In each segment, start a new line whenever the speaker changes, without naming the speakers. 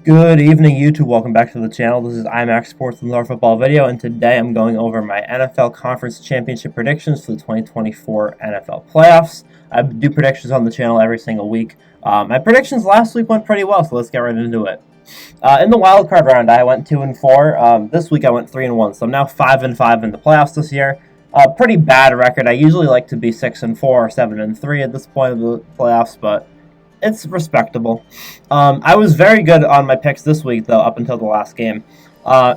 Good evening, YouTube. Welcome back to the channel. This is IMAX Sports and Lore Football video, and today I'm going over my NFL Conference Championship predictions for the 2024 NFL Playoffs. I do predictions on the channel every single week. My predictions last week went pretty well, so let's get right into it. In the wild card round, I went 2-4. This week I went 3-1, so I'm now 5-5 in the playoffs this year. Pretty bad record. I usually like to be 6-4 or 7-3 at this point of the playoffs, but it's respectable. I was very good on my picks this week, though, up until the last game.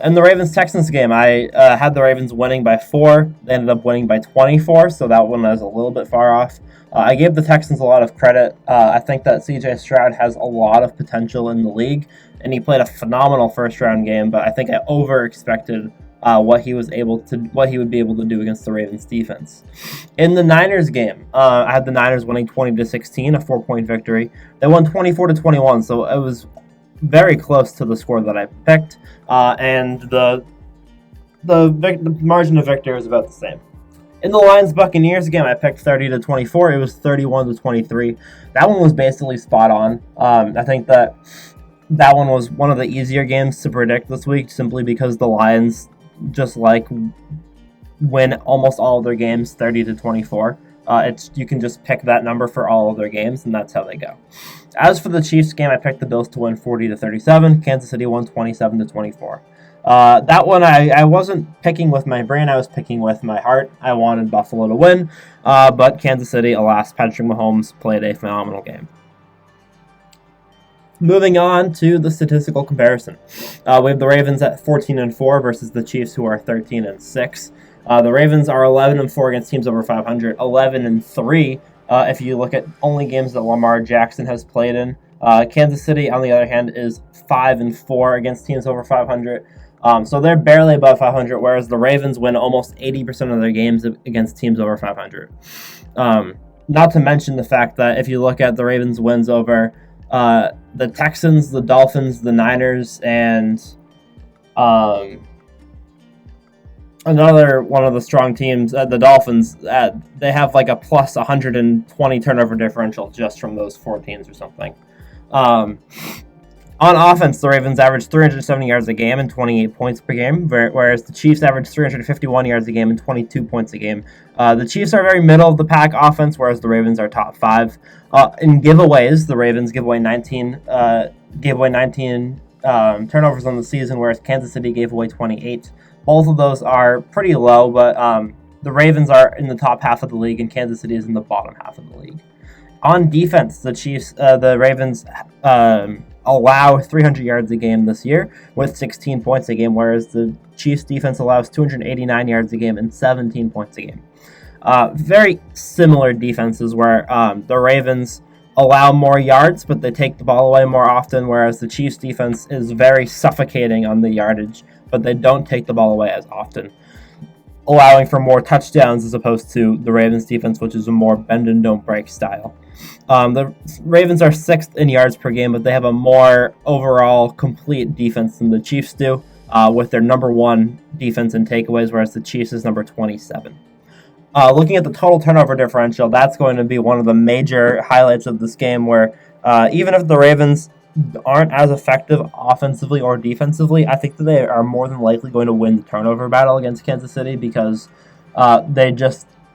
In the Ravens-Texans game, I had the Ravens winning by 4. They ended up winning by 24, so that one was a little bit far off. I gave the Texans a lot of credit. I think that C.J. Stroud has a lot of potential in the league, and he played a phenomenal first-round game, but I think I over-expected what he would be able to do against the Ravens defense. In the Niners game, I had the Niners winning 20-16, a 4-point victory. They won 24-21, so it was very close to the score that I picked, and the margin of victory was about the same. In the Lions-Buccaneers game, I picked 30-24. It was 31-23. That one was basically spot on. I think that one was one of the easier games to predict this week, simply because the Lions just win almost all of their games 30-24. You can just pick that number for all of their games, and that's how they go. As for the Chiefs game, I picked the Bills to win 40-37. Kansas City won 27-24. That one I wasn't picking with my brain, I was picking with my heart. I wanted Buffalo to win, but Kansas City, alas, Patrick Mahomes played a phenomenal game. Moving on to the statistical comparison. We have the Ravens at 14-4 versus the Chiefs, who are 13-6. The Ravens are 11-4 against teams over 500, 11-3 if you look at only games that Lamar Jackson has played in. Kansas City, on the other hand, is 5-4 against teams over 500. So they're barely above 500, whereas the Ravens win almost 80% of their games against teams over 500. Not to mention the fact that if you look at the Ravens' wins over the Texans, the Dolphins, the Niners, and another one of the strong teams, the Dolphins, they have like a plus 120 turnover differential just from those 4 teams or something. On offense, the Ravens average 370 yards a game and 28 points per game, whereas the Chiefs average 351 yards a game and 22 points a game. The Chiefs are very middle of the pack offense, whereas the Ravens are top 5. In giveaways, the Ravens gave away 19 turnovers on the season, whereas Kansas City gave away 28. Both of those are pretty low, but the Ravens are in the top half of the league, and Kansas City is in the bottom half of the league. On defense, the Ravens allow 300 yards a game this year with 16 points a game, whereas the Chiefs defense allows 289 yards a game and 17 points a game. Very similar defenses where the Ravens allow more yards, but they take the ball away more often, whereas the Chiefs defense is very suffocating on the yardage, but they don't take the ball away as often, allowing for more touchdowns as opposed to the Ravens defense, which is a more bend and don't break style. The Ravens are 6th in yards per game, but they have a more overall complete defense than the Chiefs do, with their number 1 defense in takeaways, whereas the Chiefs is number 27. Looking at the total turnover differential, that's going to be one of the major highlights of this game, where even if the Ravens aren't as effective offensively or defensively, I think that they are more than likely going to win the turnover battle against Kansas City, because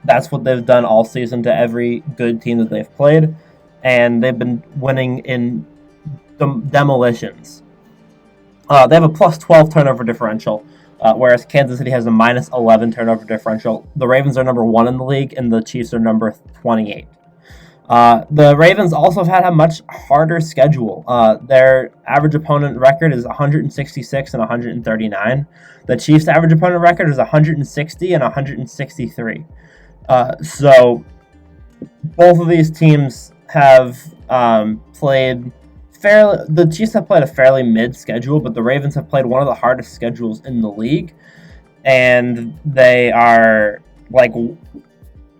that's what they've done all season to every good team that they've played, and they've been winning in demolitions. They have a plus 12 turnover differential, whereas Kansas City has a minus 11 turnover differential. The Ravens are number 1 in the league, and the Chiefs are number 28. The Ravens also have had a much harder schedule. Their average opponent record is 166 and 139. The Chiefs' average opponent record is 160 and 163. So both of these teams have played fairly. The Chiefs have played a fairly mid schedule, but the Ravens have played one of the hardest schedules in the league, and they are like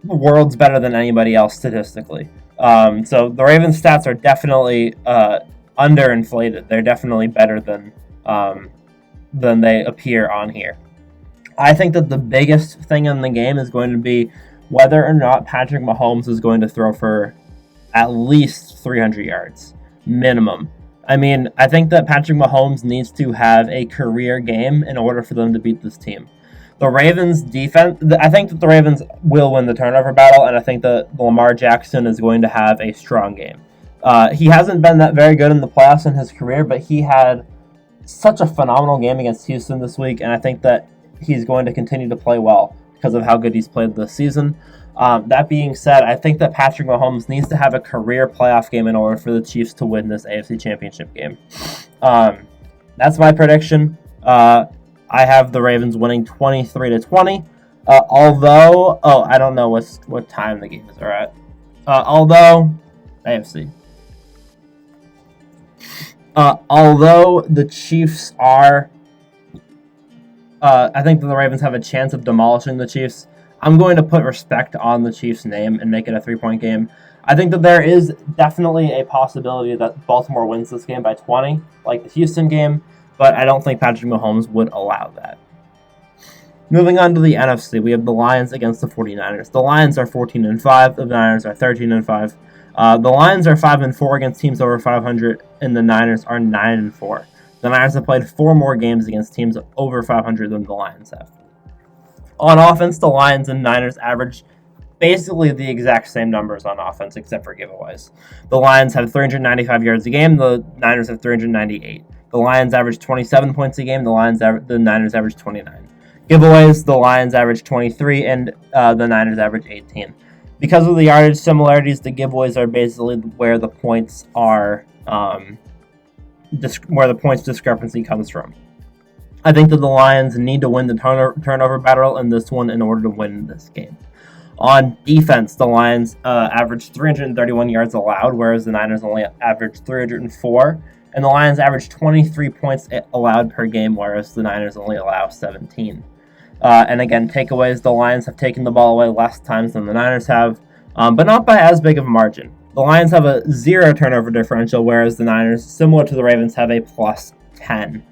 worlds better than anybody else statistically. So the Ravens' stats are definitely underinflated. They're definitely better than they appear on here. I think that the biggest thing in the game is going to be whether or not Patrick Mahomes is going to throw for at least 300 yards, minimum. I mean, I think that Patrick Mahomes needs to have a career game in order for them to beat this team. The Ravens defense, I think that the Ravens will win the turnover battle, and I think that Lamar Jackson is going to have a strong game. He hasn't been that very good in the playoffs in his career, but he had such a phenomenal game against Houston this week, and I think that he's going to continue to play well because of how good he's played this season. That being said, I think that Patrick Mahomes needs to have a career playoff game in order for the Chiefs to win this AFC Championship game. That's my prediction. I have the Ravens winning 23-20. Although, I don't know what time the games are at. Although AFC. Although the Chiefs are, I think that the Ravens have a chance of demolishing the Chiefs. I'm going to put respect on the Chiefs' name and make it a 3-point game. I think that there is definitely a possibility that Baltimore wins this game by 20, like the Houston game, but I don't think Patrick Mahomes would allow that. Moving on to the NFC, we have the Lions against the 49ers. The Lions are 14-5, the Niners are 13-5. The Lions are 5-4 against teams over 500, and the Niners are 9-4. The Niners have played 4 more games against teams over 500 than the Lions have. On offense, the Lions and Niners average basically the exact same numbers on offense, except for giveaways. The Lions have 395 yards a game. The Niners have 398. The Lions average 27 points a game. The Niners average 29. Giveaways, the Lions average 23, and the Niners average 18. Because of the yardage similarities, the giveaways are basically where the points are, where the points discrepancy comes from. I think that the Lions need to win the turnover battle in this one in order to win this game. On defense, the Lions average 331 yards allowed, whereas the Niners only average 304. And the Lions average 23 points allowed per game, whereas the Niners only allow 17. And again, takeaways, the Lions have taken the ball away less times than the Niners have, but not by as big of a margin. The Lions have a 0 turnover differential, whereas the Niners, similar to the Ravens, have a plus 10.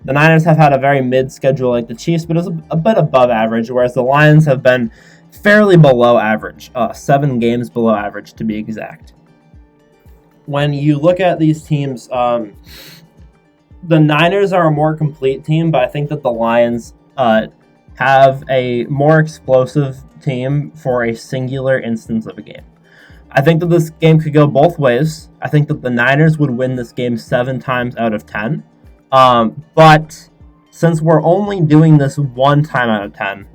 The Niners have had a very mid-schedule like the Chiefs, but it's a bit above average, whereas the Lions have been fairly below average, 7 games below average to be exact. When you look at these teams, the Niners are a more complete team, but I think that the Lions have a more explosive team for a singular instance of a game. I think that this game could go both ways. I think that the Niners would win this game 7 times out of 10. But since we're only doing this 1 time out of 10,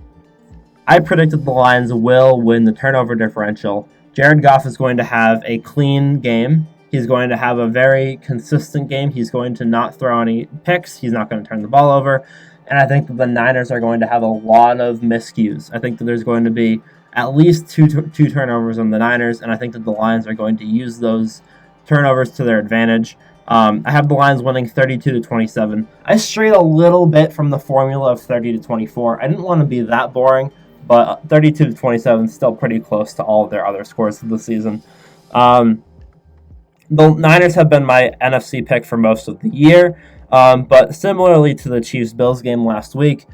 I predicted the Lions will win the turnover differential. Jared Goff is going to have a clean game. He's going to have a very consistent game. He's going to not throw any picks. He's not going to turn the ball over. And I think that the Niners are going to have a lot of miscues. I think that there's going to be at least two turnovers on the Niners, and I think that the Lions are going to use those turnovers to their advantage. I have the Lions winning 32-27. I strayed a little bit from the formula of 30-24. I didn't want to be that boring, but 32-27 is still pretty close to all of their other scores of the season. The Niners have been my NFC pick for most of the year, but similarly to the Chiefs-Bills game last week,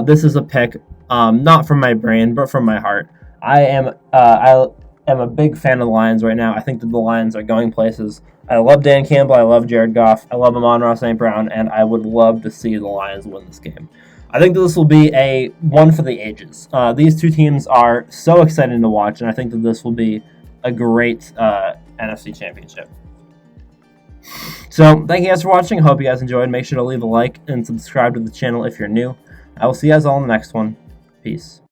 this is a pick not from my brain, but from my heart. I am a big fan of the Lions right now. I think that the Lions are going places. I love Dan Campbell. I love Jared Goff. I love Amon-Ra St. Brown, and I would love to see the Lions win this game. I think that this will be a one for the ages. These two teams are so exciting to watch, and I think that this will be a great NFC championship. So, thank you guys for watching. Hope you guys enjoyed. Make sure to leave a like and subscribe to the channel if you're new. I will see you guys all in the next one. Peace.